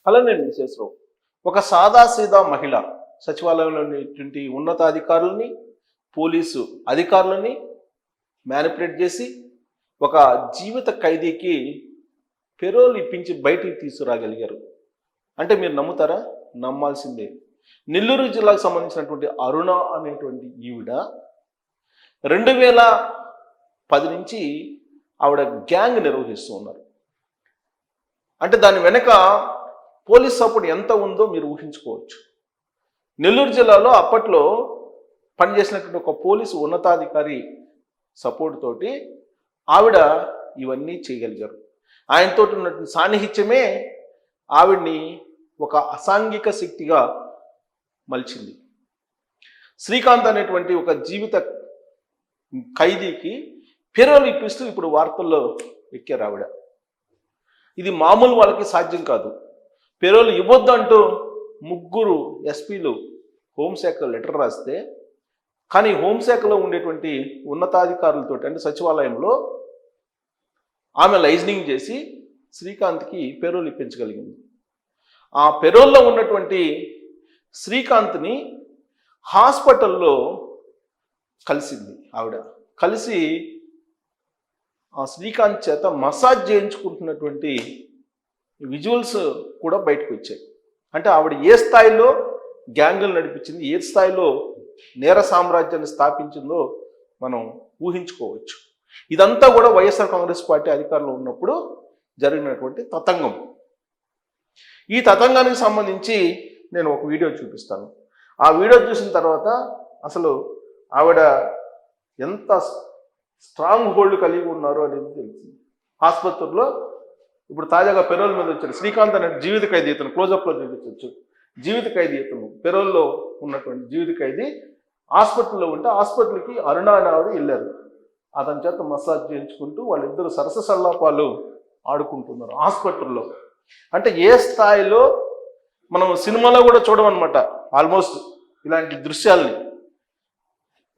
అలానే విశేషరావు ఒక సాదాసీదా మహిళ సచివాలయంలో ఉన్నటువంటి ఉన్నతాధికారులని పోలీసు అధికారులని మ్యానిపులేట్ చేసి ఒక జీవిత ఖైదీకి పెరోల్ ఇప్పించి బయటికి తీసుకురాగలిగారు. అంటే మీరు నమ్ముతారా? నమ్మాల్సిందే. నెల్లూరు జిల్లాకు సంబంధించినటువంటి అరుణ అనేటువంటి ఈవిడ 2010 నుంచి ఆవిడ గ్యాంగ్ నిర్వహిస్తూ ఉన్నారు. అంటే దాని వెనక పోలీస్ సపోర్ట్ ఎంత ఉందో మీరు ఊహించుకోవచ్చు. నెల్లూరు జిల్లాలో అప్పట్లో పనిచేసినటువంటి ఒక పోలీసు ఉన్నతాధికారి సపోర్ట్ తోటి ఆవిడ ఇవన్నీ చేయగలిగారు. ఆయనతో ఉన్నటువంటి సాన్నిహిత్యమే ఆవిడ్ని ఒక అసాంఘిక శక్తిగా మలిచింది. శ్రీకాంత్ అనేటువంటి ఒక జీవిత ఖైదీకి పెరోల్ ఇప్పిస్తూ ఇప్పుడు వార్తల్లో ఎక్కారు ఆవిడ. ఇది మామూలు వాళ్ళకి సాధ్యం కాదు. పెరోల్ ఇవ్వద్దు అంటూ 3 ఎస్పీలు హోంశాఖ లెటర్ రాస్తే, కానీ హోంశాఖలో ఉండేటువంటి ఉన్నతాధికారులతో అంటే సచివాలయంలో ఆమె లైజనింగ్ చేసి శ్రీకాంత్కి పెరోల్ ఇప్పించగలిగింది. ఆ పెరోల్లో ఉన్నటువంటి శ్రీకాంత్ని హాస్పిటల్లో కలిసింది ఆవిడ. కలిసి ఆ శ్రీకాంత్ చేత మసాజ్ చేయించుకుంటున్నటువంటి విజువల్స్ కూడా బయటకు వచ్చాయి. అంటే ఆవిడ ఏ స్థాయిలో గ్యాంగులు నడిపించింది, ఏ స్థాయిలో నేర సామ్రాజ్యాన్ని స్థాపించిందో మనం ఊహించుకోవచ్చు. ఇదంతా కూడా వైఎస్ఆర్ కాంగ్రెస్ పార్టీ అధికారంలో ఉన్నప్పుడు జరిగినటువంటి తతంగం. ఈ తతంగానికి సంబంధించి నేను ఒక వీడియో చూపిస్తాను. ఆ వీడియో చూసిన తర్వాత అసలు ఆవిడ ఎంత స్ట్రాంగ్ హోల్డ్ కలిగి ఉన్నారు అనేది తెలిసింది. ఆసుపత్రిలో ఇప్పుడు తాజాగా పెరోల్ మీద వచ్చారు శ్రీకాంత్ అనే జీవిత ఖైదీ. ఇతను క్లోజప్లో చూపించవచ్చు. జీవిత ఖైదీ ఇతను పెరోల్లో ఉన్నటువంటి జీవిత ఖైదీ హాస్పిటల్లో ఉంటే హాస్పిటల్కి అరుణ అనే ఆవిడ వెళ్ళారు. అతని చేత మసాజ్ చేయించుకుంటూ వాళ్ళిద్దరు సరస సల్లాపాలు ఆడుకుంటున్నారు హాస్పిటల్లో. అంటే ఏ స్థాయిలో మనం సినిమాలో కూడా చూడమన్నమాట ఆల్మోస్ట్ ఇలాంటి దృశ్యాల్ని.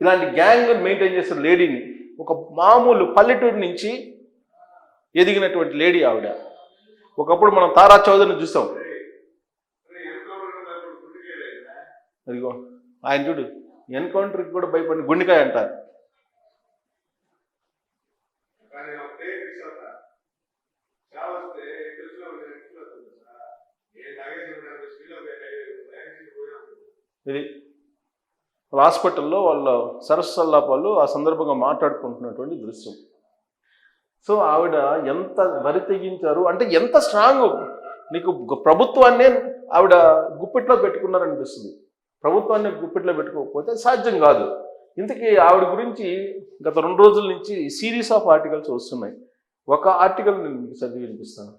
ఇలాంటి గ్యాంగ్ మెయింటైన్ చేసే లేడీని, ఒక మామూలు పల్లెటూరు నుంచి ఎదిగినటువంటి లేడీ ఆవిడ. ఒకప్పుడు మనం తారా చౌదరిని చూసాం. అదిగో ఆయన చూడు, ఎన్కౌంటర్కి కూడా భయపడి గుండెకాయ అంటారు. ఇది హాస్పిటల్లో వాళ్ళ సరస్సల్లాపాలు ఆ సందర్భంగా మాట్లాడుకుంటున్నటువంటి దృశ్యం. సో ఆవిడ ఎంత బరి తెగించారు అంటే ఎంత స్ట్రాంగ్. నీకు ప్రభుత్వాన్నే ఆవిడ గుప్పిట్లో పెట్టుకున్నారనిపిస్తుంది. ప్రభుత్వాన్ని గుప్పిట్లో పెట్టుకోకపోతే సాధ్యం కాదు. ఇంతకీ ఆవిడ గురించి గత 2 రోజుల నుంచి సిరీస్ ఆఫ్ ఆర్టికల్స్ వస్తున్నాయి. ఒక ఆర్టికల్ నేను చదివి వినిపిస్తాను.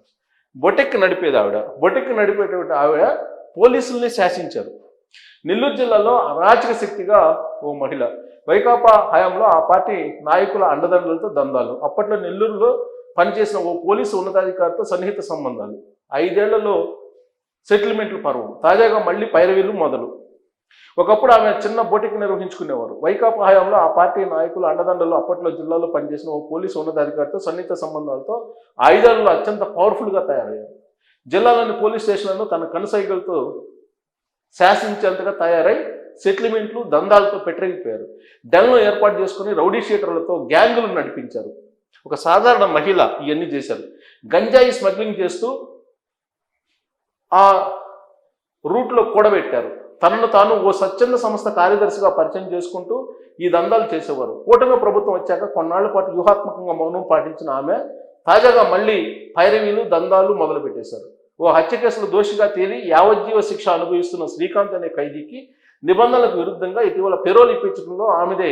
బొటెక్ నడిపేది ఆవిడ. బొటెక్ నడిపేటువంటి ఆవిడ పోలీసుల్ని శాసించారు. నెల్లూరు జిల్లాలో అరాచక శక్తిగా ఓ మహిళ. వైకాపా హయాంలో ఆ పార్టీ నాయకుల అండదండలతో దందాలు. అప్పట్లో నెల్లూరులో పనిచేసిన ఓ పోలీసు ఉన్నతాధికారితో సన్నిహిత సంబంధాలు. 5 ఏళ్లలో సెటిల్మెంట్లు పర్వం. తాజాగా మళ్ళీ పైరవీలు మొదలు. ఒకప్పుడు ఆమె చిన్న బొటిక్ నిర్వహించుకునేవారు. వైకాపా హయాంలో ఆ పార్టీ నాయకుల అండదండలు అప్పట్లో జిల్లాలో పనిచేసిన ఓ పోలీసు ఉన్నతాధికారితో సన్నిహిత సంబంధాలతో 5 ఏళ్లలో అత్యంత పవర్ఫుల్గా తయారయ్యారు. జిల్లాలోని పోలీస్ స్టేషన్లను తన కనుసైగలతో శాసించేంతగా తయారై సెటిల్మెంట్లు దందాలతో పెట్టరిగిపోయారు. డెల్ను ఏర్పాటు చేసుకుని రౌడీ షీటర్లతో గ్యాంగులు నడిపించారు. ఒక సాధారణ మహిళ ఇవన్నీ చేశారు. గంజాయి స్మగ్లింగ్ చేస్తూ ఆ రూట్లో కూడబెట్టారు. తనను తాను ఓ స్వచ్ఛంద సంస్థ కార్యదర్శిగా పరిచయం చేసుకుంటూ ఈ దందాలు చేసేవారు. కూటమి ప్రభుత్వం వచ్చాక కొన్నాళ్ల పాటు వ్యూహాత్మకంగా మౌనం పాటించిన ఆమె తాజాగా మళ్ళీ పైరవీలు దందాలు మొదలుపెట్టేశారు. ఓ హత్య కేసులో దోషిగా తేలి యావజ్జీవ శిక్ష అనుభవిస్తున్న శ్రీకాంత్ అనే ఖైదీకి నిబంధనలకు విరుద్ధంగా ఇటీవల పెరోల్ ఇప్పించడంలో ఆమెదే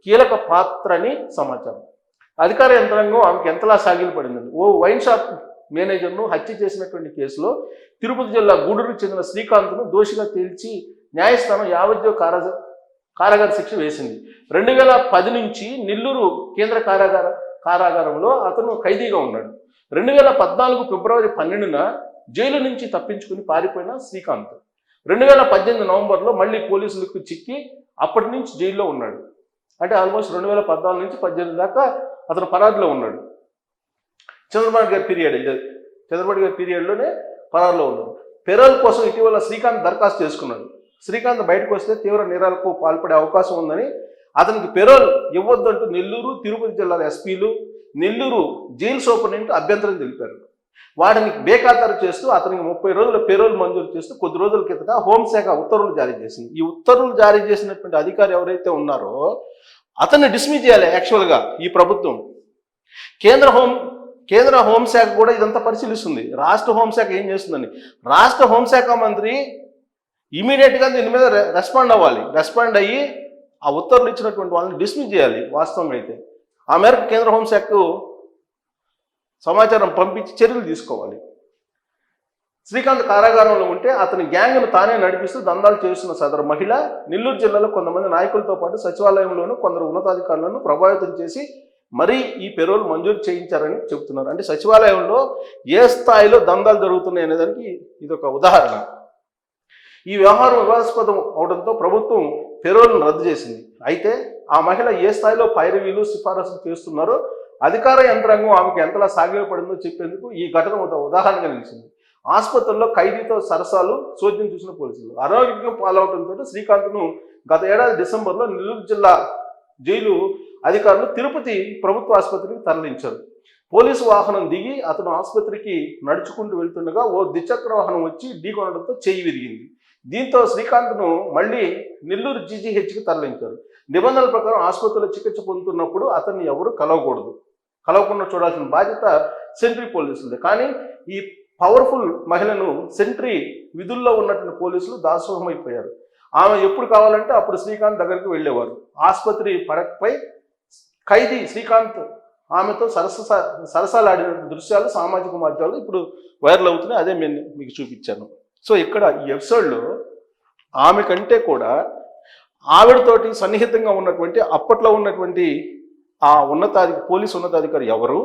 కీలక పాత్రని సమాచారం. అధికార యంత్రాంగం ఆమెకు ఎంతలా సాగిలపడింది. ఓ వైన్ షాప్ మేనేజర్ను హత్య చేసినటువంటి కేసులో తిరుపతి జిల్లా గూడూరుకు చెందిన శ్రీకాంత్ను దోషిగా తేల్చి న్యాయస్థానం యావజ్జీవ కారాగార శిక్ష వేసింది. 2010 నుంచి నెల్లూరు కేంద్ర కారాగారంలో అతను ఖైదీగా ఉన్నాడు. 2014 ఫిబ్రవరి 12న జైలు నుంచి తప్పించుకుని పారిపోయిన శ్రీకాంత్ 2018 నవంబర్లో మళ్ళీ పోలీసులకు చిక్కి అప్పటి నుంచి జైల్లో ఉన్నాడు. అంటే ఆల్మోస్ట్ 2014 నుంచి 18 దాకా అతను పరారీలో ఉన్నాడు. చంద్రబాబు గారి పీరియడ్లోనే పరారీలో ఉన్నాడు. పెరోల్ కోసం ఇటీవల శ్రీకాంత్ దరఖాస్తు చేసుకున్నాడు. శ్రీకాంత్ బయటకు వస్తే తీవ్ర నేరాలకు పాల్పడే అవకాశం ఉందని అతనికి పెరోల్ ఇవ్వద్దంటూ నెల్లూరు, తిరుపతి జిల్లాల ఎస్పీలు, నెల్లూరు జైలు సూపరింటెండెంట్ అభ్యంతరం తెలిపారు. వాడిని బేఖాతరు చేస్తూ అతనికి 30 రోజుల పెరోల్ మంజూరు చేస్తూ కొద్ది రోజుల కిందట హోంశాఖ ఉత్తర్వులు జారీ చేసింది. ఈ ఉత్తర్వులు జారీ చేసినటువంటి అధికారి ఎవరైతే ఉన్నారో అతన్ని డిస్మిస్ చేయాలి యాక్చువల్గా ఈ ప్రభుత్వం. కేంద్ర హోంశాఖ కూడా ఇదంతా పరిశీలిస్తుంది. రాష్ట్ర హోంశాఖ ఏం చేస్తుందని రాష్ట్ర హోంశాఖ మంత్రి ఇమీడియట్గా దీని మీద రెస్పాండ్ అయ్యి ఆ ఉత్తర్వులు ఇచ్చినటువంటి వాళ్ళని డిస్మిస్ చేయాలి. వాస్తవంగా అయితే ఆ మేరకు కేంద్ర హోంశాఖకు సమాచారం పంపించి చర్యలు తీసుకోవాలి. శ్రీకాంత్ కారాగారంలో ఉంటే అతని గ్యాంగ్ను తానే నడిపిస్తూ దందాలు చేస్తున్న సదరు మహిళ నెల్లూరు జిల్లాలో కొంతమంది నాయకులతో పాటు సచివాలయంలోనూ కొందరు ఉన్నతాధికారులను ప్రభావితం చేసి మరీ ఈ పెరోల్ మంజూరు చేయించారని చెబుతున్నారు. అంటే సచివాలయంలో ఏ స్థాయిలో దందాలు జరుగుతున్నాయి అనేదానికి ఇదొక ఉదాహరణ. ఈ వ్యవహారం వివాదాస్పదం అవడంతో ప్రభుత్వం పెరోల్ను రద్దు చేసింది. అయితే ఆ మహిళ ఏ స్థాయిలో పైరవీలు సిఫారసులు చేస్తున్నారో అధికార యంత్రాంగం ఆమెకు ఎంతలా సాగిపడిందో చెప్పేందుకు ఈ ఘటన ఉదాహరణగా నిలిచింది. ఆసుపత్రుల్లో ఖైదీతో సరసాలు చోద్యం చూసిన పోలీసులు అనారోగ్యం పాలవడంతో శ్రీకాంత్ను గత ఏడాది డిసెంబర్లో నెల్లూరు జిల్లా జైలు అధికారులు తిరుపతి ప్రభుత్వ ఆసుపత్రికి తరలించారు. పోలీసు వాహనం దిగి అతను ఆసుపత్రికి నడుచుకుంటూ వెళ్తుండగా ఓ ద్విచక్ర వాహనం వచ్చి ఢీకొనడంతో చెయ్యి విరిగింది. దీంతో శ్రీకాంత్ను మళ్ళీ నెల్లూరు జీజీహెచ్కి తరలించారు. నిబంధనల ప్రకారం ఆసుపత్రిలో చికిత్స పొందుతున్నప్పుడు అతన్ని ఎవరు కలవకుండా చూడాల్సిన బాధ్యత సెంట్రీ పోలీసులది. కానీ ఈ పవర్ఫుల్ మహిళను సెంట్రీ విధుల్లో ఉన్నటువంటి పోలీసులు దాసోహమైపోయారు. ఆమె ఎప్పుడు కావాలంటే అప్పుడు శ్రీకాంత్ దగ్గరికి వెళ్ళేవారు. ఆసుపత్రి పడకపై ఖైదీ శ్రీకాంత్ ఆమెతో సరసాలాడిన దృశ్యాలు సామాజిక మాధ్యమాలు ఇప్పుడు వైరల్ అవుతున్నాయి. అదే నేను మీకు చూపించాను. సో ఇక్కడ ఈ ఎపిసోడ్లో ఆమె కంటే కూడా ఆవిడతోటి సన్నిహితంగా ఉన్నటువంటి అప్పట్లో ఉన్నటువంటి ఆ పోలీసు ఉన్నతాధికారి ఎవరు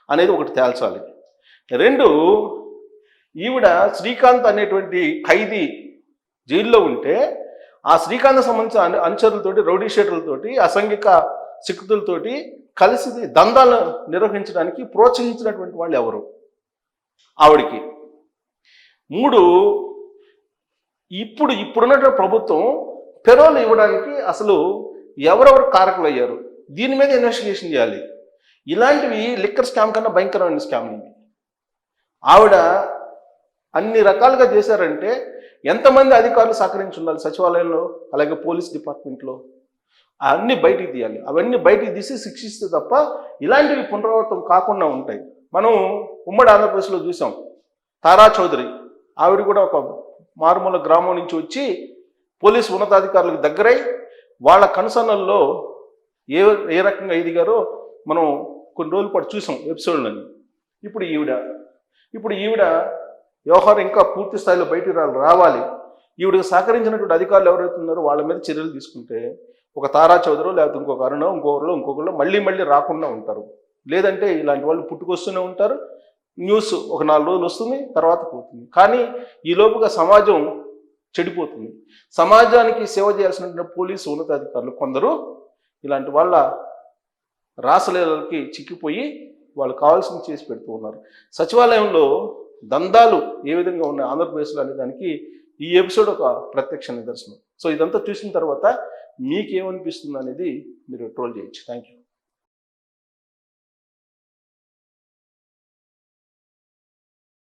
అనేది ఒకటి తేల్చాలి. 2, ఈవిడ శ్రీకాంత్ అనేటువంటి ఖైదీ జైల్లో ఉంటే ఆ శ్రీకాంత్ సంబంధించిన అనుచరులతోటి, రౌడీ షీటర్లతోటి, అసంఘిక శక్తులతోటి కలిసి దందాలు నిర్వహించడానికి ప్రోత్సహించినటువంటి వాళ్ళు ఎవరు ఆవిడికి. 3, ఇప్పుడున్నటువంటి ప్రభుత్వం పెరోల్ ఇవ్వడానికి అసలు ఎవరెవరు కారకులు అయ్యారు దీని మీద ఇన్వెస్టిగేషన్ చేయాలి. ఇలాంటివి లిక్కర్ స్కామ్ కన్నా భయంకరమైన స్కామ్ ఇవి. ఆవిడ అన్ని రకాలుగా చేశారంటే ఎంతమంది అధికారులు సహకరించి ఉండాలి సచివాలయంలో, అలాగే పోలీస్ డిపార్ట్మెంట్లో. అన్నీ బయటికి తీయాలి. అవన్నీ బయటికి తీసి శిక్షిస్తే తప్ప ఇలాంటివి పునరావృతం కాకుండా ఉంటాయి. మనం ఉమ్మడి ఆంధ్రప్రదేశ్లో చూసాం. తారా చౌదరి ఆవిడ కూడా ఒక మారుమూల గ్రామం నుంచి వచ్చి పోలీసు ఉన్నతాధికారులకు దగ్గరై వాళ్ళ కనుసన్నల్లో ఏ రకంగా ఎదిగారో మనం కొన్ని రోజుల పాటు చూసాం ఎపిసోడ్లని. ఇప్పుడు ఈవిడ వ్యవహారం ఇంకా పూర్తి స్థాయిలో బయటికి రావాలి. ఈవిడకు సహకరించినటువంటి అధికారులు ఎవరైతే ఉన్నారో వాళ్ళ మీద చర్యలు తీసుకుంటే ఒక తారా చౌదరో లేకపోతే ఇంకొక అరుణో ఇంకొకళ్ళు మళ్ళీ రాకుండా ఉంటారు. లేదంటే ఇలాంటి వాళ్ళు పుట్టుకొస్తూనే ఉంటారు. న్యూస్ ఒక 4 రోజులు వస్తుంది, తర్వాత పోతుంది. కానీ ఈ లోపుగా సమాజం చెడిపోతుంది. సమాజానికి సేవ చేయాల్సిన పోలీసు ఉన్నతాధికారులు కొందరు ఇలాంటి వాళ్ళ రాసలీలకి చిక్కిపోయి వాళ్ళు కావాల్సింది చేసి పెడుతూ ఉన్నారు. సచివాలయంలో దందాలు ఏ విధంగా ఉన్నాయి ఆంధ్రప్రదేశ్లో అనే దానికి ఈ ఎపిసోడ్ ఒక ప్రత్యక్ష నిదర్శనం. సో ఇదంతా చూసిన తర్వాత మీకేమనిపిస్తుంది అనేది మీరు ట్రోల్ చేయొచ్చు. Thank you.